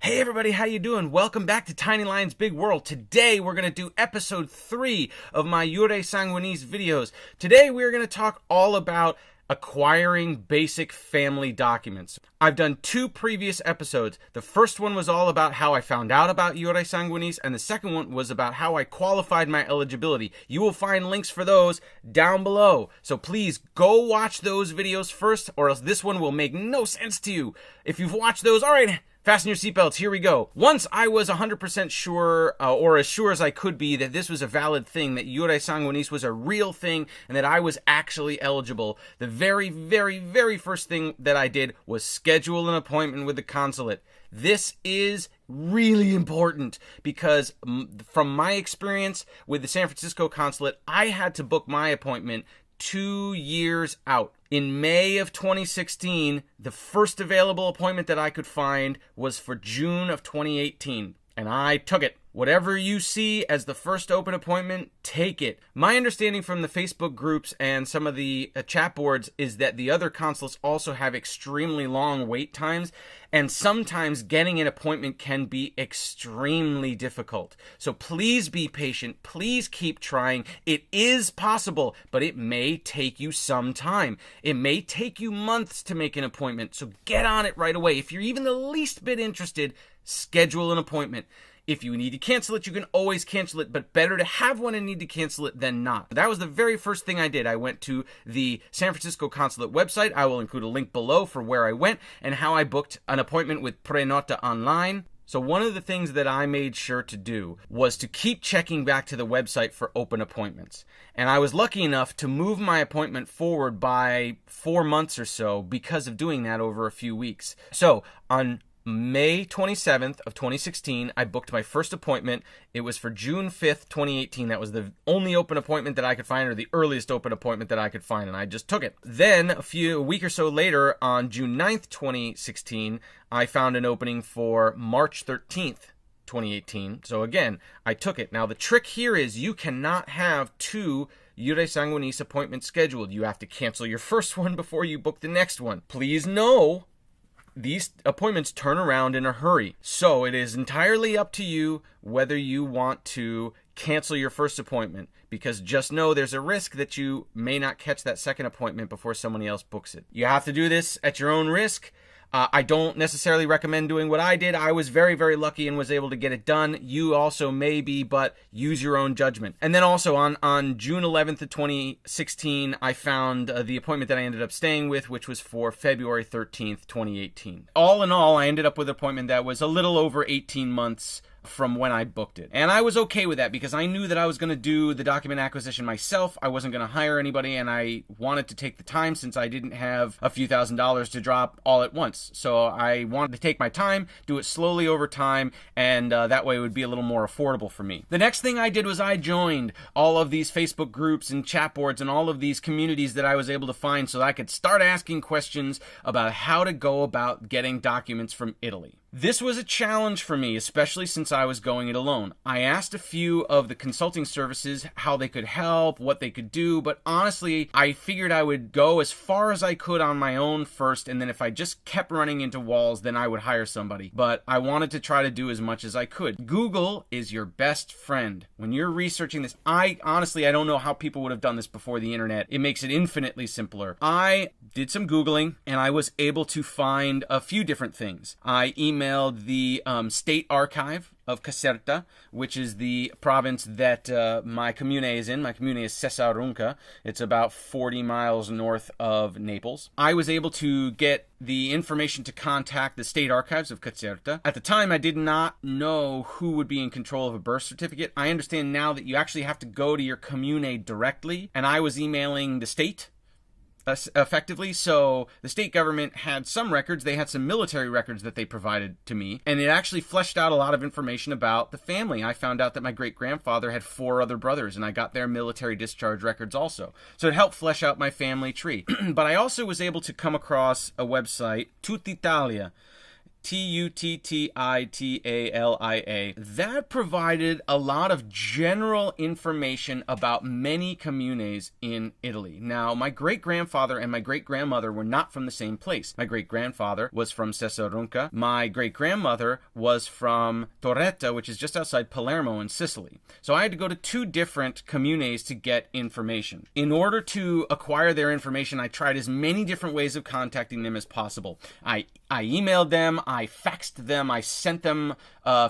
Hey everybody, how you doing? Welcome back to Tiny Lion's Big World. Today we're going to do episode 3 of my Jure Sanguinis videos. Today we're going to talk all about acquiring basic family documents. I've done 2 previous episodes. The first one was all about how I found out about Jure Sanguinis, and the second one was about how I qualified my eligibility. You will find links for those down below. So please go watch those videos first, or else this one will make no sense to you. If you've watched those, alright, fasten your seatbelts, here we go. Once I was 100% sure, or as sure as I could be, that this was a valid thing, that Jure Sanguinis was a real thing, and that I was actually eligible, the very first thing that I did was schedule an appointment with the consulate. This is really important because from my experience with the San Francisco Consulate, I had to book my appointment 2 years out. In May of 2016, the first available appointment that I could find was for June of 2018, and I took it. Whatever you see as the first open appointment, take it. My understanding from the Facebook groups and some of the chat boards is that the other consulates also have extremely long wait times, and sometimes getting an appointment can be extremely difficult. So please be patient. Please keep trying. It is possible, but it may take you some time. It may take you months to make an appointment, so get on it right away. If you're even the least bit interested, schedule an appointment. If you need to cancel it, you can always cancel it, but better to have one and need to cancel it than not. That was the very first thing I did. I went to the San Francisco Consulate website. I will include a link below for where I went and how I booked an appointment with Prenota online. So one of the things that I made sure to do was to keep checking back to the website for open appointments. And I was lucky enough to move my appointment forward by 4 months or so because of doing that over a few weeks. So on May 27th of 2016, I booked my first appointment. It was for June 5th, 2018. That was the only open appointment that I could find, or the earliest open appointment that I could find, and I just took it. Then, a week or so later, on June 9th, 2016, I found an opening for March 13th, 2018. So again, I took it. Now, the trick here is you cannot have 2 Jure Sanguinis appointments scheduled. You have to cancel your first one before you book the next one. Please know these appointments turn around in a hurry. So it is entirely up to you whether you want to cancel your first appointment, because just know there's a risk that you may not catch that second appointment before somebody else books it. You have to do this at your own risk. I don't necessarily recommend doing what I did. I was very lucky and was able to get it done. You also may be, but use your own judgment. And then also on June 11th of 2016, I found the appointment that I ended up staying with, which was for February 13th, 2018. All in all, I ended up with an appointment that was a little over 18 months from when I booked it. And I was okay with that because I knew that I was going to do the document acquisition myself. I wasn't going to hire anybody, and I wanted to take the time since I didn't have a few $1,000s to drop all at once. So I wanted to take my time, do it slowly over time, and that way it would be a little more affordable for me. The next thing I did was I joined all of these Facebook groups and chat boards and all of these communities that I was able to find so that I could start asking questions about how to go about getting documents from Italy. This was a challenge for me, especially since I was going it alone. I asked a few of the consulting services how they could help, what they could do, but honestly, I figured I would go as far as I could on my own first, and then if I just kept running into walls, then I would hire somebody. But I wanted to try to do as much as I could. Google is your best friend. When you're researching this, I don't know how people would have done this before the internet. It makes it infinitely simpler. I did some Googling, and I was able to find a few different things. I emailed the State Archive of Caserta, which is the province that my commune is in. My commune is Cesarunca. It's about 40 miles north of Naples. I was able to get the information to contact the State Archives of Caserta. At the time, I did not know who would be in control of a birth certificate. I understand now that you actually have to go to your commune directly, and I was emailing the state effectively. So the state government had some records. They had some military records that they provided to me, and it actually fleshed out a lot of information about the family. I found out that my great-grandfather had 4 other brothers, and I got their military discharge records also. So it helped flesh out my family tree. But I also was able to come across a website, Tutta Italia. Tuttitalia. That provided a lot of general information about many communes in Italy. Now, my great-grandfather and my great-grandmother were not from the same place. My great-grandfather was from Sesarunca. My great-grandmother was from Torretta, which is just outside Palermo in Sicily. So I had to go to two different communes to get information. In order to acquire their information, I tried as many different ways of contacting them as possible. I emailed them, I faxed them, I sent them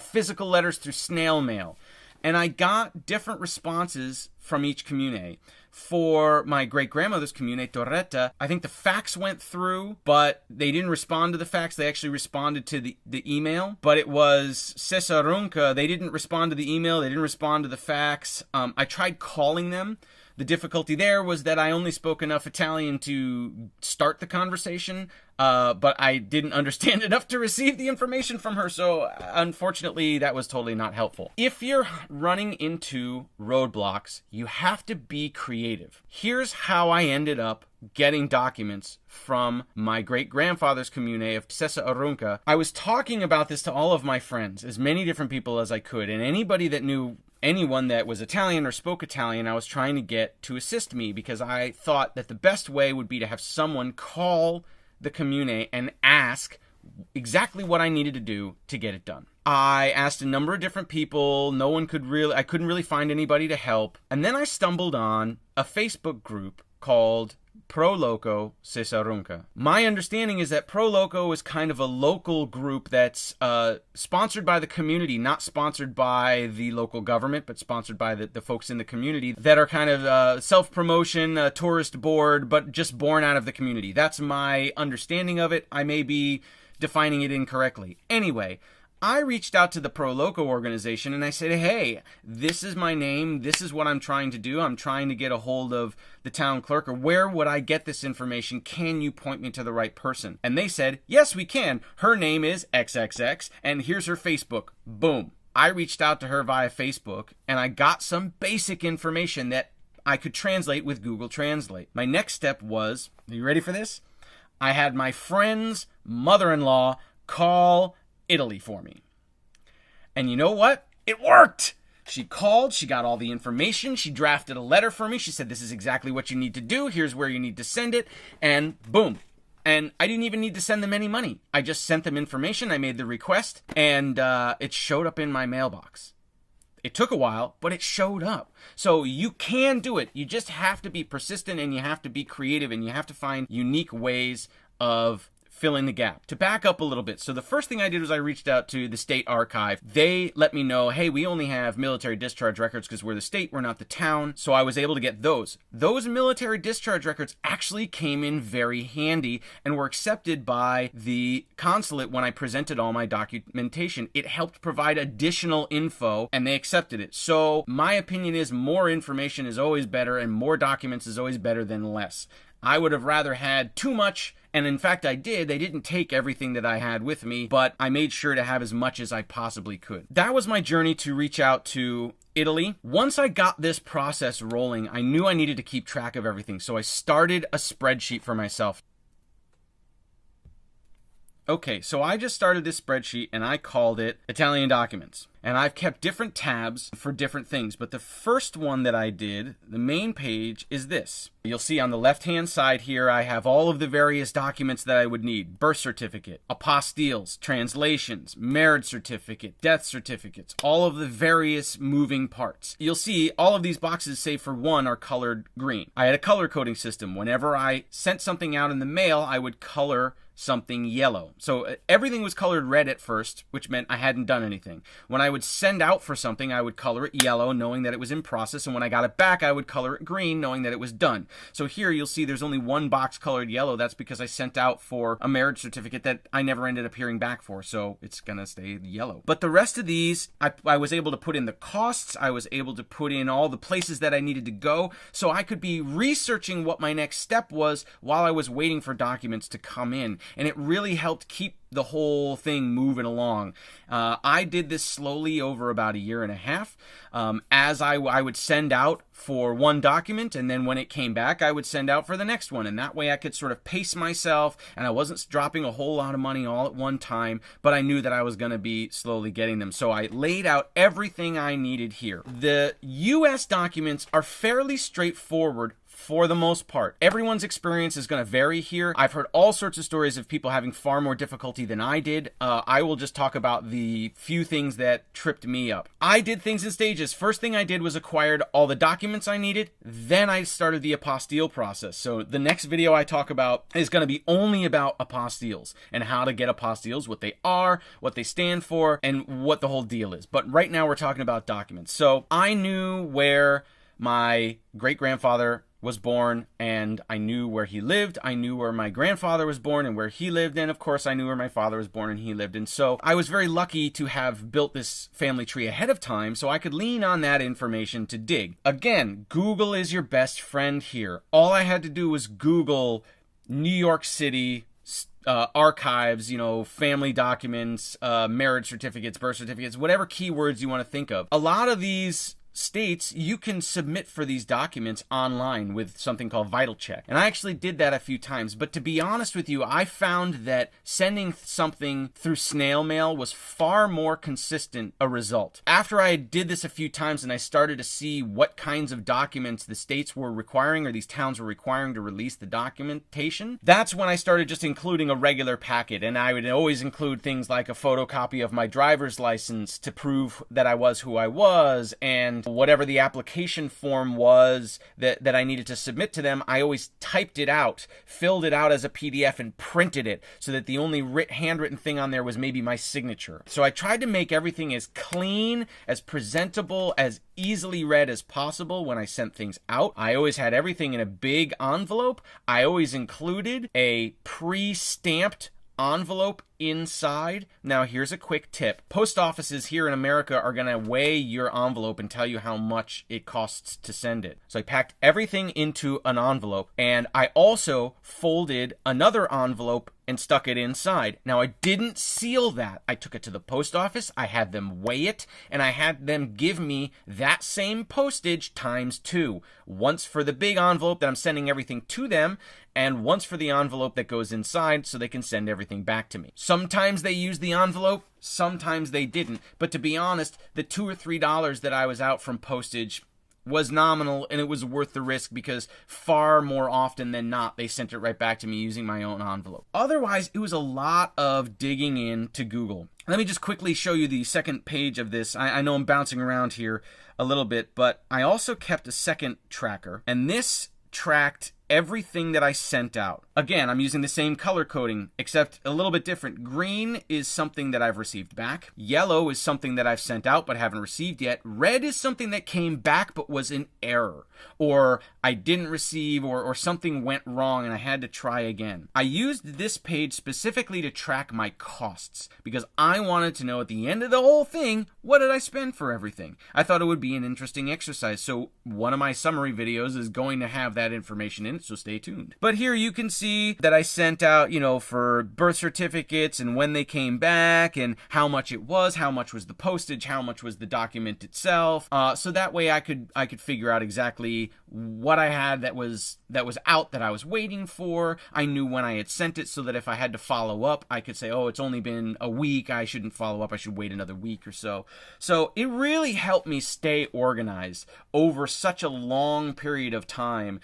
physical letters through snail mail. And I got different responses from each commune. For my great-grandmother's commune, Torretta, I think the fax went through, but they didn't respond to the fax. They actually responded to the email. But it was Sesarunca. They didn't respond to the email. They didn't respond to the fax. I tried calling them. The difficulty there was that I only spoke enough Italian to start the conversation, but I didn't understand enough to receive the information from her, so unfortunately that was totally not helpful. If you're running into roadblocks, you have to be creative. Here's how I ended up getting documents from my great-grandfather's commune of Sesarunca. I was talking about this to all of my friends, as many different people as I could, and anybody that knew anyone that was Italian or spoke Italian, I was trying to get to assist me because I thought that the best way would be to have someone call the commune and ask exactly what I needed to do to get it done. I asked a number of different people. I couldn't really find anybody to help. And then I stumbled on a Facebook group called Pro Loco Sesarunca. My understanding is that Pro Loco is kind of a local group that's sponsored by the community, not sponsored by the local government, but sponsored by the folks in the community that are kind of self-promotion, tourist board, but just born out of the community. That's my understanding of it. I may be defining it incorrectly. Anyway, I reached out to the Pro Loco organization and I said, hey, this is my name. This is what I'm trying to do. I'm trying to get a hold of the town clerk, or where would I get this information? Can you point me to the right person? And they said, yes, we can. Her name is XXX and here's her Facebook. Boom. I reached out to her via Facebook and I got some basic information that I could translate with Google Translate. My next step was, are you ready for this? I had my friend's mother-in-law call Italy for me. And you know what? It worked! She called, she got all the information, she drafted a letter for me, she said, this is exactly what you need to do, here's where you need to send it, and boom. And I didn't even need to send them any money. I just sent them information, I made the request, and it showed up in my mailbox. It took a while, but it showed up. So you can do it. You just have to be persistent, and you have to be creative, and you have to find unique ways of fill in the gap. To back up a little bit, so the first thing I did was I reached out to the state archive. They let me know, hey, we only have military discharge records because we're the state, we're not the town. So I was able to get those. Those military discharge records actually came in very handy and were accepted by the consulate when I presented all my documentation. It helped provide additional info and they accepted it. So my opinion is more information is always better and more documents is always better than less. I would have rather had too much, and in fact I did. They didn't take everything that I had with me, but I made sure to have as much as I possibly could. That was my journey to reach out to Italy. Once I got this process rolling, I knew I needed to keep track of everything, so I started a spreadsheet for myself. Okay, so I just started this spreadsheet and I called it Italian Documents. And I've kept different tabs for different things, but the first one that I did, the main page, is this. You'll see on the left-hand side here, I have all of the various documents that I would need. Birth certificate, apostilles, translations, marriage certificate, death certificates, all of the various moving parts. You'll see all of these boxes, save for one, are colored green. I had a color coding system. Whenever I sent something out in the mail, I would color something yellow. So everything was colored red at first, which meant I hadn't done anything. When I would send out for something, I would color it yellow, knowing that it was in process, and when I got it back, I would color it green, knowing that it was done. So here you'll see there's only one box colored yellow. That's because I sent out for a marriage certificate that I never ended up hearing back for, so it's gonna stay yellow. But the rest of these, I was able to put in the costs, I was able to put in all the places that I needed to go, so I could be researching what my next step was while I was waiting for documents to come in. and it really helped keep the whole thing moving along. I did this slowly over about a year and a half. As I would send out for one document, and then when it came back, I would send out for the next one. And that way I could sort of pace myself, and I wasn't dropping a whole lot of money all at one time, but I knew that I was going to be slowly getting them. So I laid out everything I needed here. The US documents are fairly straightforward for the most part. Everyone's experience is going to vary here. I've heard all sorts of stories of people having far more difficulty than I did. I will just talk about the few things that tripped me up. I did things in stages. First thing I did was acquired all the documents I needed. Then I started the apostille process. So the next video I talk about is going to be only about apostilles and how to get apostilles, what they are, what they stand for, and what the whole deal is. But right now we're talking about documents. So I knew where my great-grandfather was born, and I knew where he lived. I knew where my grandfather was born and where he lived, and of course I knew where my father was born and he lived. And so I was very lucky to have built this family tree ahead of time so I could lean on that information to dig. Again, Google is your best friend here. All I had to do was Google New York City archives, family documents, marriage certificates, birth certificates, whatever keywords you want to think of. A lot of these states, you can submit for these documents online with something called Vital Check. And I actually did that a few times. But to be honest with you, I found that sending something through snail mail was far more consistent a result. After I did this a few times and I started to see what kinds of documents the states were requiring or these towns were requiring to release the documentation, that's when I started just including a regular packet. And I would always include things like a photocopy of my driver's license to prove that I was who I was, and whatever the application form was that I needed to submit to them, I always typed it out, filled it out as a PDF, and printed it so that the only handwritten thing on there was maybe my signature. So I tried to make everything as clean, as presentable, as easily read as possible when I sent things out. I always had everything in a big envelope. I always included a pre-stamped envelope inside. Now here's a quick tip. Post offices here in America are going to weigh your envelope and tell you how much it costs to send it. So I packed everything into an envelope, and I also folded another envelope and stuck it inside. Now I didn't seal that. I took it to the post office, I had them weigh it, and I had them give me that same postage times 2. Once for the big envelope that I'm sending everything to them, and once for the envelope that goes inside so they can send everything back to me. Sometimes they used the envelope, sometimes they didn't. But to be honest, the $2 or $3 that I was out from postage was nominal, and it was worth the risk because far more often than not, they sent it right back to me using my own envelope. Otherwise, it was a lot of digging into Google. Let me just quickly show you the second page of this. I know I'm bouncing around here a little bit, but I also kept a second tracker, and this tracked everything that I sent out. Again, I'm using the same color coding, except a little bit different. Green is something that I've received back. Yellow is something that I've sent out but haven't received yet. Red is something that came back but was an error, or I didn't receive, or something went wrong and I had to try again. I used this page specifically to track my costs because I wanted to know at the end of the whole thing, what did I spend for everything? I thought it would be an interesting exercise, so one of my summary videos is going to have that information in it, so stay tuned. But here you can see that I sent out, for birth certificates and when they came back and how much it was, how much was the postage, how much was the document itself. So that way I could figure out exactly what I had that was out that I was waiting for. I knew when I had sent it so that if I had to follow up, I could say, oh, it's only been a week, I shouldn't follow up, I should wait another week or so. So it really helped me stay organized over such a long period of time,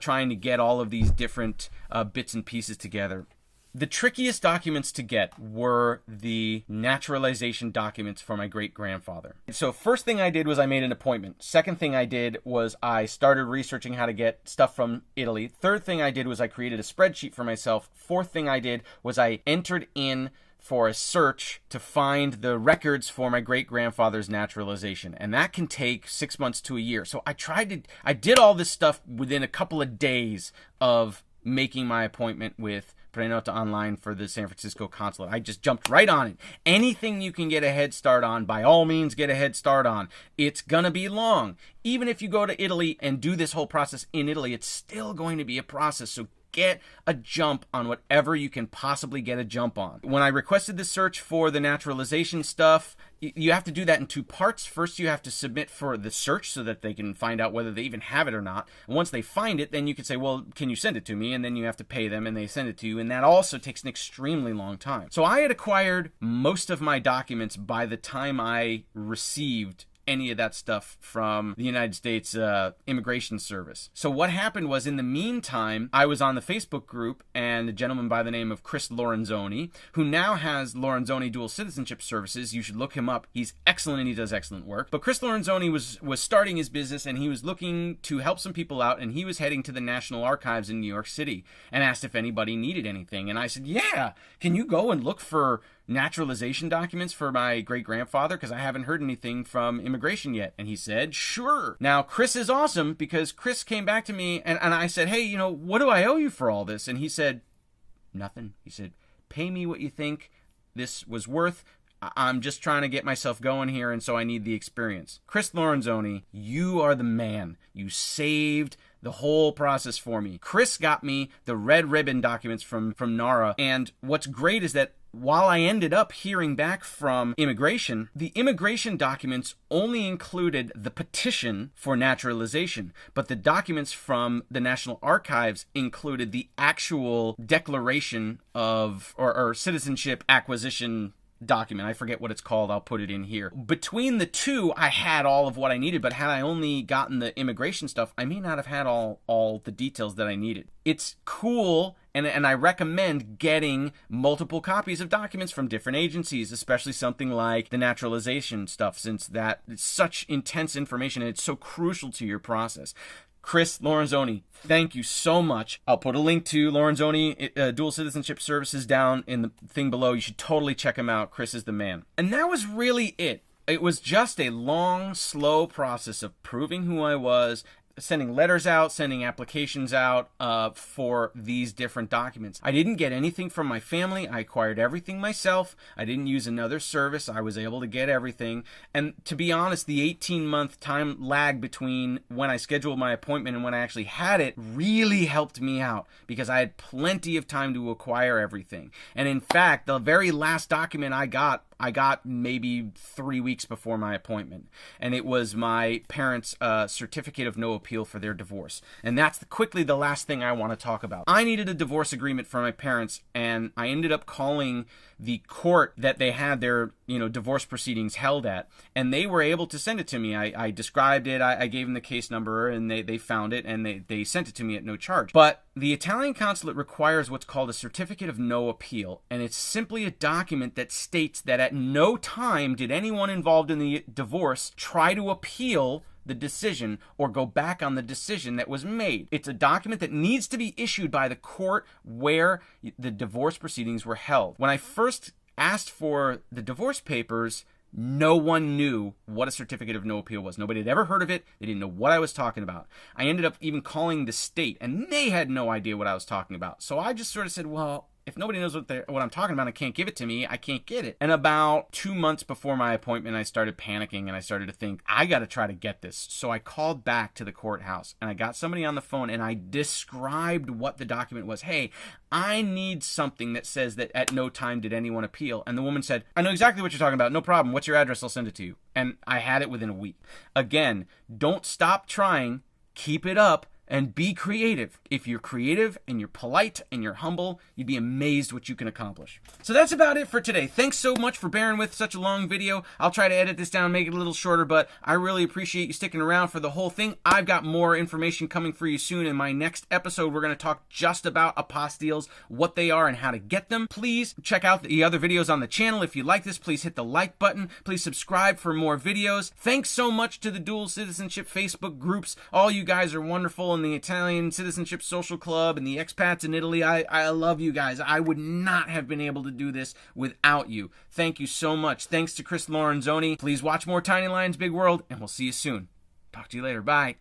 trying to get all of these different bits and pieces together. The trickiest documents to get were the naturalization documents for my great-grandfather. So first thing I did was I made an appointment. Second thing I did was I started researching how to get stuff from Italy. Third thing I did was I created a spreadsheet for myself. Fourth thing I did was I entered in for a search to find the records for my great-grandfather's naturalization. And that can take 6 months to a year. So I did all this stuff within a couple of days of making my appointment with Prenota Online for the San Francisco Consulate. I just jumped right on it. Anything you can get a head start on, by all means, get a head start on. It's gonna be long. Even if you go to Italy and do this whole process in Italy, it's still going to be a process. So get a jump on whatever you can possibly get a jump on. When I requested the search for the naturalization stuff, you have to do that in two parts. First, you have to submit for the search so that they can find out whether they even have it or not. And once they find it, then you can say, well, can you send it to me? And then you have to pay them and they send it to you. And that also takes an extremely long time. So I had acquired most of my documents by the time I received any of that stuff from the United States Immigration Service. So what happened was, in the meantime, I was on the Facebook group, and a gentleman by the name of Chris Lorenzoni, who now has Lorenzoni Dual Citizenship Services. You should look him up. He's excellent and he does excellent work. But Chris Lorenzoni was starting his business, and he was looking to help some people out, and he was heading to the National Archives in New York City and asked if anybody needed anything. And I said, yeah, can you go and look for naturalization documents for my great-grandfather, because I haven't heard anything from immigration yet. And he said, sure. Now, Chris is awesome, because Chris came back to me, and I said, hey, you know, what do I owe you for all this? And he said, nothing. He said, pay me what you think this was worth. I'm just trying to get myself going here, and so I need the experience. Chris Lorenzoni, you are the man. You saved the whole process for me. Chris got me the red ribbon documents from NARA, and what's great is that while I ended up hearing back from immigration, the immigration documents only included the petition for naturalization, but the documents from the National Archives included the actual declaration of or citizenship acquisition document. I forget what it's called. I'll put it in here. Between the two, I had all of what I needed, but had I only gotten the immigration stuff, I may not have had all the details that I needed. It's cool, and I recommend getting multiple copies of documents from different agencies, especially something like the naturalization stuff, since that is such intense information and it's so crucial to your process. Chris Lorenzoni, thank you so much. I'll put a link to Lorenzoni Dual Citizenship Services down in the thing below. You should totally check him out. Chris is the man. And that was really it. It was just a long, slow process of proving who I was, sending letters out, sending applications out for these different documents. I didn't get anything from my family. I acquired everything myself. I didn't use another service. I was able to get everything. And to be honest, the 18-month time lag between when I scheduled my appointment and when I actually had it really helped me out, because I had plenty of time to acquire everything. And in fact, the very last document I got maybe 3 weeks before my appointment, and it was my parents' certificate of no appeal for their divorce. And that's quickly the last thing I want to talk about. I needed a divorce agreement for my parents, and I ended up calling the court that they had their divorce proceedings held at, and they were able to send it to me. I described it, I gave them the case number, and they found it, and they sent it to me at no charge. But the Italian consulate requires what's called a certificate of no appeal, and it's simply a document that states that at no time did anyone involved in the divorce try to appeal the decision or go back on the decision that was made. It's a document that needs to be issued by the court where the divorce proceedings were held. When I first asked for the divorce papers, no one knew what a certificate of no appeal was. Nobody had ever heard of it. They didn't know what I was talking about. I ended up even calling the state, and they had no idea what I was talking about. So I just sort of said, well, if nobody knows what I'm talking about and can't give it to me, I can't get it. And about 2 months before my appointment, I started panicking, and I started to think, I got to try to get this. So I called back to the courthouse, and I got somebody on the phone, and I described what the document was. Hey, I need something that says that at no time did anyone appeal. And the woman said, I know exactly what you're talking about. No problem. What's your address? I'll send it to you. And I had it within a week. Again, don't stop trying. Keep it up. And be creative. If you're creative and you're polite and you're humble, you'd be amazed what you can accomplish. So that's about it for today. Thanks so much for bearing with such a long video. I'll try to edit this down, make it a little shorter, but I really appreciate you sticking around for the whole thing. I've got more information coming for you soon. In my next episode, we're going to talk just about apostilles, what they are and how to get them. Please check out the other videos on the channel. If you like this, please hit the like button. Please subscribe for more videos. Thanks so much to the Dual Citizenship Facebook groups. All you guys are wonderful. And the Italian Citizenship Social Club and the expats in Italy. I love you guys. I would not have been able to do this without you. Thank you so much. Thanks to Chris Lorenzoni. Please watch more Tiny Lions Big World, and we'll see you soon. Talk to you later. Bye.